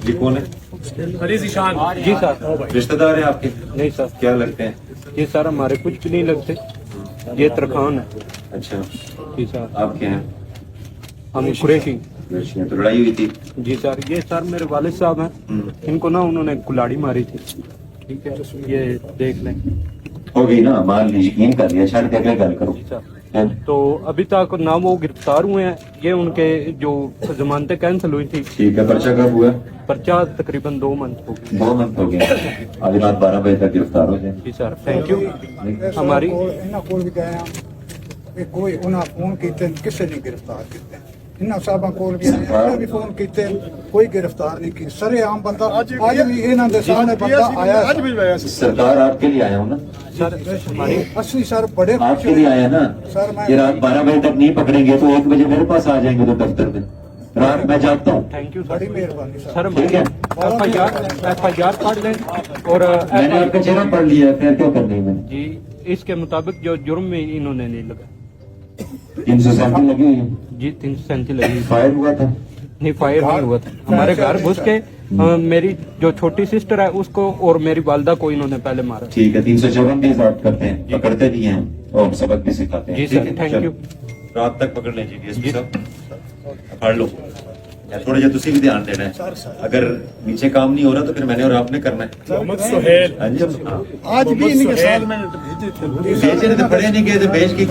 जी कौन है? जी सर। रिश्तेदार है आपके? नहीं सर। क्या लगते हैं? ये सर हमारे कुछ भी नहीं लगते। ये तरखान है। अच्छा, जी सर। आप क्या हैं? हम कुरैशी। तो लड़ाई हुई थी? जी सर। ये सर मेरे वालिद साहब हैं। इनको ना उन्होंने कुल्हाड़ी मारी थी। ठीक है, ये देख लें। हो गई ना, मान ली, यकीन कर लिया, छड़ के अगले गल करो। जी सर। तो अभी तक ना वो गिरफ्तार हुए हैं, ये उनके जो जमानतें कैंसिल हुई थी। ठीक है, पर्चा कब हुआ? पर्चा तकरीबन 2 मंथ हो गए। 2 मंथ हो गए। आज रात 12 बजे तक गिरफ्तार हो जाए। जी सर, थैंक यू। हमारी कोई उन्हें फोन किए किसी ने गिरफ्तार किए, इन्होंने साहबा कोल गया भी फोन किए, कोई गिरफ्तार नहीं की। सरे आम बंदा आज भी इन्हों के सामने बंदा आया। सरकार आपके लिए आया हूँ ना सर, हमारी असली सर बड़े आपके लिए आया ना। सर मैं ये रात 12 बजे तक नहीं पकड़ेंगे तो 1 बजे मेरे पास आ जाएंगे तो दफ्तर में। रात मैं जागता हूँ। थैंक यू बड़ी सर। मेहरबानी सर ठीक है, FIR पढ़ लें और मैंने आपका चेहरा पढ़ लिया, फिर क्या करनी है मैंने? जी इसके मुताबिक जो जुर्म में इन्होंने नहीं लगा। 337 लगी हुई है। जी 337 लगी। फायर हुआ था? नहीं, फायर नहीं हुआ था। हमारे घर घुस के मेरी जो छोटी सिस्टर है उसको और मेरी वालदा को इन्होंने पहले मारा। ठीक है, 354 भी बात करते हैं, पकड़ते भी हैं और सबक भी सिखाते हैं। जी ठीक सर, है, थैंक चलो। यू। रात तक पकड़ लें जी DSP साहब, फड़ लो। थोड़ा जिहा तुसी भी ध्यान देना है, अगर नीचे काम नहीं हो रहा तो फिर मैंने और आपने करना है। हाँ जी, हाँ। आज भी इनके साथ में भेजे नहीं तो पढ़े नहीं गए तो भेज के